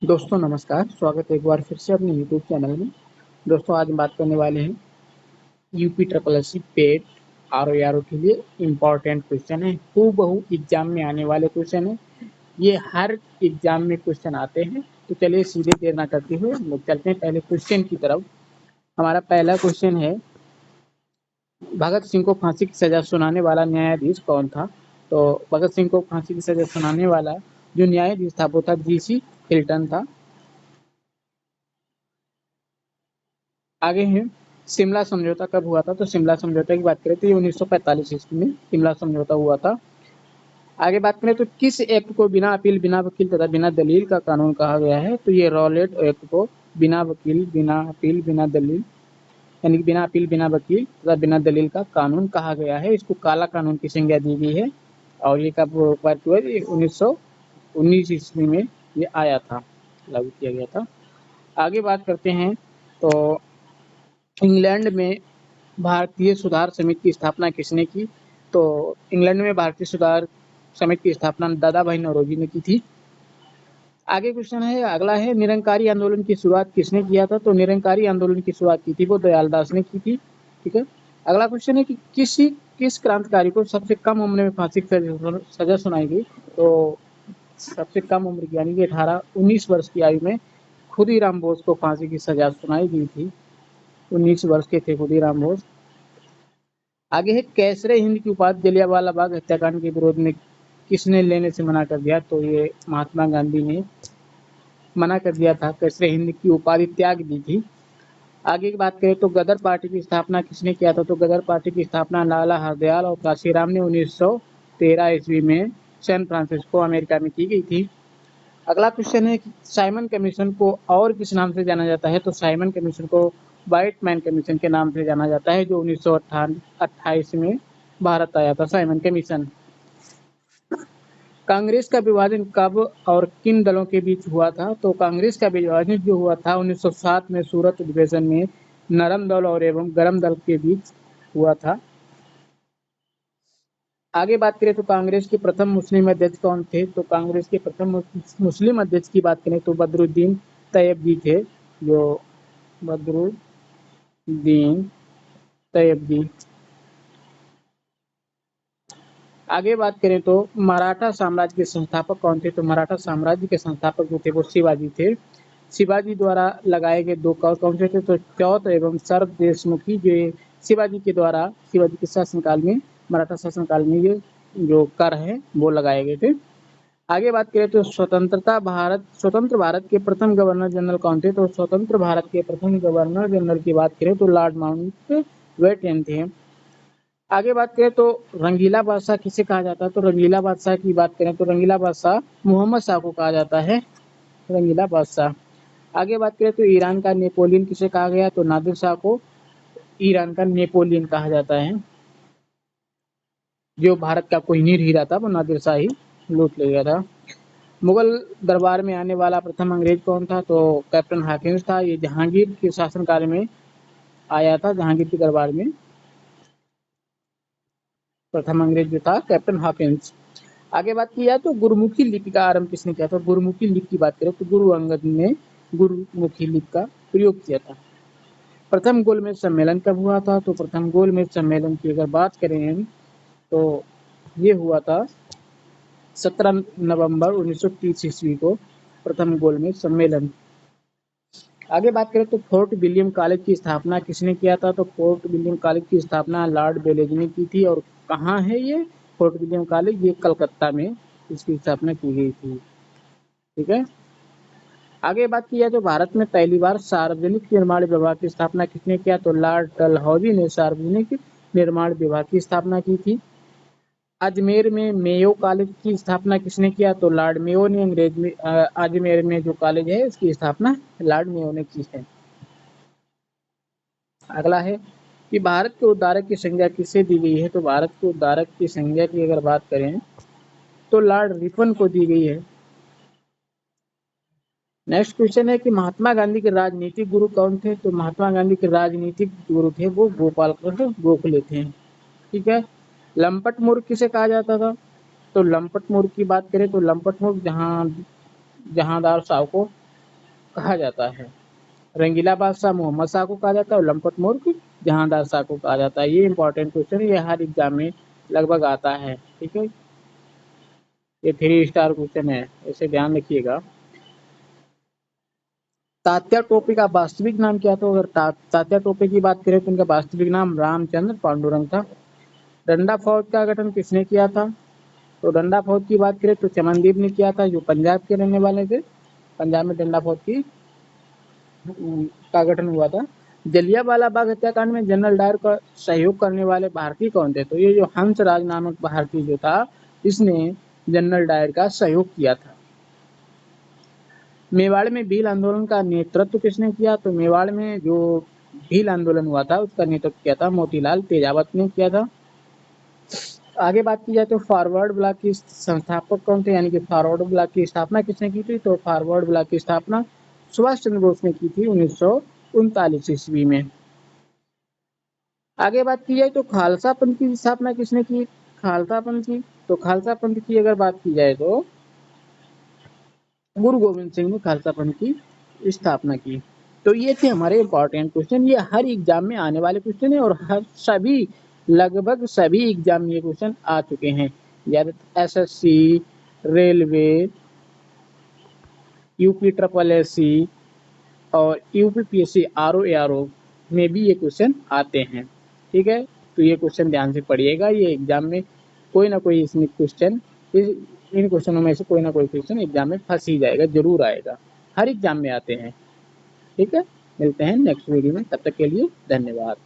दोस्तों नमस्कार, स्वागत है एक बार फिर से अपने यूट्यूब चैनल में। दोस्तों आज हम बात करने वाले हैं यूपी ट्रिपल एस सी पेट आर ओ के लिए इम्पॉर्टेंट क्वेश्चन है, हूबहू एग्जाम में आने वाले क्वेश्चन है। ये हर एग्जाम में क्वेश्चन आते हैं। तो चलिए सीधे देर ना करते हुए हम लोग चलते हैं पहले क्वेश्चन की तरफ। हमारा पहला क्वेश्चन है, भगत सिंह को फांसी की सजा सुनाने वाला न्यायाधीश कौन था? तो भगत सिंह को फांसी की सजा सुनाने वाला जो न्यायाधीश था वो था जी.सी. हिल्टन था। आगे है, शिमला समझौता कब हुआ था? तो शिमला समझौता की बात करें तो ये 1945 ईस्वी में शिमला समझौता हुआ था। आगे बात करें तो किस एक्ट को बिना अपील, बिना वकील तथा बिना दलील का कानून कहा गया है? तो ये रॉलेट एक्ट को बिना वकील, बिना अपील, बिना दलील यानी कि बिना अपील, बिना वकील तथा बिना दलील का कानून कहा गया है। इसको काला कानून की संज्ञा दी गई है और ये कब पारित हुआ? 1919 ईस्वी में ये आया था, लागू किया गया था। आगे बात करते हैं तो इंग्लैंड में भारतीय सुधार समिति की स्थापना किसने की? तो इंग्लैंड में भारतीय सुधार समिति की स्थापना दादा भाई नौरोजी ने की थी। आगे क्वेश्चन है, अगला है, निरंकारी आंदोलन की शुरुआत किसने किया था? तो निरंकारी आंदोलन की शुरुआत की थी वो दयालदास ने की थी। ठीक है। अगला क्वेश्चन है कि किस क्रांतिकारी को सबसे कम उम्र में फांसी की सजा सुनाई गई? तो सबसे कम उम्र की यानी कि 19 वर्ष की आयु में खुदीराम बोस को फांसी की सजा सुनाई गई थी। 19 वर्ष के थे खुदीराम बोस। आगे है, कैसरे हिंद की उपाधि जलियांवाला बाग हत्याकांड के विरोध में किसने लेने से मना कर दिया? तो ये महात्मा गांधी ने मना कर दिया था, कैसरे हिंद की उपाधि त्याग दी थी। आगे की बात करें तो गदर पार्टी की स्थापना किसने किया था? तो गदर पार्टी की स्थापना लाला हरदयाल और काशीराम ने 1913 ईस्वी में सैन फ्रांसिस्को अमेरिका में की गई थी। अगला क्वेश्चन है कि साइमन कमीशन को और किस नाम से जाना जाता है? तो साइमन कमीशन को व्हाइट मैन कमीशन के नाम से जाना जाता है, जो 1928 में भारत आया था साइमन कमीशन। कांग्रेस का विभाजन कब और किन दलों के बीच हुआ था? तो कांग्रेस का विभाजन जो हुआ था 1907 में सूरत अधिवेशन में नरम दल और एवं गरम दल के बीच हुआ था। आगे बात करें तो कांग्रेस के प्रथम मुस्लिम अध्यक्ष कौन थे? तो कांग्रेस के प्रथम मुस्लिम अध्यक्ष की बात करें तो बदरुद्दीन तैयबजी थे, जो बदरुद्दीन तैयबजी। आगे बात करें तो मराठा साम्राज्य के संस्थापक कौन थे? तो मराठा साम्राज्य के संस्थापक जो थे वो शिवाजी थे। शिवाजी द्वारा लगाए गए दो कर कौन से थे? तो चौथ एवं सर्व देशमुखी, जो शिवाजी के द्वारा शिवाजी के शासनकाल में, मराठा शासनकाल में ये जो कर है वो लगाए गए थे। आगे बात करें तो स्वतंत्र भारत के प्रथम गवर्नर जनरल कौन थे? तो स्वतंत्र भारत के प्रथम गवर्नर जनरल की बात करें तो लॉर्ड माउंटबेटन थे। आगे बात करें तो रंगीला बादशाह किसे कहा जाता है? तो रंगीला बादशाह की बात करें तो रंगीला बादशाह मोहम्मद शाह को कहा जाता है, रंगीला बादशाह। आगे बात करें तो ईरान का नेपोलियन किसे कहा गया? तो नादिर शाह को ईरान का नेपोलियन कहा जाता है। जो भारत का कोहिनूर हीरा था वो नादिर शाह ही लूट ले गया था। मुगल दरबार में आने वाला प्रथम अंग्रेज कौन था? तो कैप्टन हॉकिंस था। ये जहांगीर के शासनकाल में आया था, जहांगीर के दरबार में प्रथम अंग्रेज जो था कैप्टन हॉकिंस। आगे बात की जाए तो गुरुमुखी लिपि का आरंभ किसने किया था? गुरुमुखी लिपि की बात करें तो गुरु अंगद ने गुरुमुखी लिपि का प्रयोग किया था। प्रथम गोलमेज सम्मेलन कब हुआ था? तो प्रथम गोलमेज सम्मेलन की अगर बात करें तो ये हुआ था 17 नवंबर 1930 ईस्वी को, प्रथम गोलमेज सम्मेलन। आगे बात करें तो फोर्ट विलियम कॉलेज की स्थापना किसने किया था? तो फोर्ट विलियम कॉलेज की स्थापना लॉर्ड बेलेज ने की थी। और कहाँ है ये फोर्ट विलियम कॉलेज? ये कलकत्ता में इसकी स्थापना की गई थी। ठीक है। आगे बात की जाए तो भारत में पहली बार सार्वजनिक निर्माण विभाग की स्थापना किसने किया? तो लॉर्ड डलहौजी ने सार्वजनिक निर्माण विभाग की स्थापना की थी। अजमेर में मेयो कॉलेज की स्थापना किसने किया? तो लॉर्ड मेयो ने अजमेर में जो कॉलेज है उसकी स्थापना लॉर्ड मेयो ने की है। अगला है कि भारत के उद्धारक की संज्ञा किसे दी गई है? तो भारत के उद्धारक की संज्ञा की अगर बात करें तो लॉर्ड रिपन को दी गई है। नेक्स्ट क्वेश्चन है कि महात्मा गांधी के राजनीतिक गुरु कौन थे? तो महात्मा गांधी के राजनीतिक गुरु थे वो गोपाल कृष्ण गोखले थे। ठीक है। लंपट मूर्ख किसे कहा जाता था? तो लंपट मूर्ख की बात करें तो लंपट मूर्ख जहांदार शाह को कहा जाता है? रंगीला बादशाह मोहम्मद शाह को कहा जाता है और लंपट मूर्ख जहांदार शाह को कहा जाता है। ये इंपॉर्टेंट क्वेश्चन है, ये हर एग्जाम में लगभग आता है। ठीक है, ये 3 स्टार क्वेश्चन है, इसे ध्यान रखिएगा। तात्या टोपे का वास्तविक नाम क्या था? अगर तात्या टोपे की बात करें तो उनका वास्तविक नाम रामचंद्र पांडुरंग था। डंडा फौज का गठन किसने किया था? तो डंडा फौज की बात करें तो चमनदीप ने किया था, जो पंजाब के रहने वाले थे। पंजाब में डंडा फौज की का गठन हुआ था। जलियांवाला बाग हत्याकांड में जनरल डायर का सहयोग करने वाले भारतीय कौन थे? तो ये जो हंसराज नामक भारतीय जो था, इसने जनरल डायर का सहयोग किया था। मेवाड़ में भील आंदोलन का नेतृत्व किसने किया? तो मेवाड़ में जो भील आंदोलन हुआ था उसका नेतृत्व किया था मोतीलाल तेजावत ने किया था। आगे बात की जाए तो फॉरवर्ड ब्लॉक की संस्थापक कौन थे, यानी कि फॉरवर्ड ब्लॉक की स्थापना किसने की थी? तो फॉरवर्ड ब्लॉक की स्थापना सुभाष चंद्र बोस ने की थी 1939 ईस्वी में। आगे बात की जाए तो खालसा पंथ की स्थापना किसने की? खालसा पंथ की, तो खालसा पंथ की अगर बात की जाए तो गुरु गोविंद सिंह ने खालसा पंथ की स्थापना की। तो ये थे हमारे इंपॉर्टेंट क्वेश्चन, ये हर एग्जाम में आने वाले क्वेश्चन है और हर सभी लगभग सभी एग्जाम में ये क्वेश्चन आ चुके हैं। यार SSC, railway, UP triple SC और यूपीपीएससी आरओ एआरओ में भी ये क्वेश्चन आते हैं। ठीक है, तो ये क्वेश्चन ध्यान से पढ़िएगा, ये एग्जाम में कोई ना कोई इसमें क्वेश्चन, इन क्वेश्चनों में से कोई ना कोई क्वेश्चन एग्जाम में फंस ही जाएगा, जरूर आएगा, हर एग्जाम में आते हैं। ठीक है, मिलते हैं नेक्स्ट वीडियो में, तब तक के लिए धन्यवाद।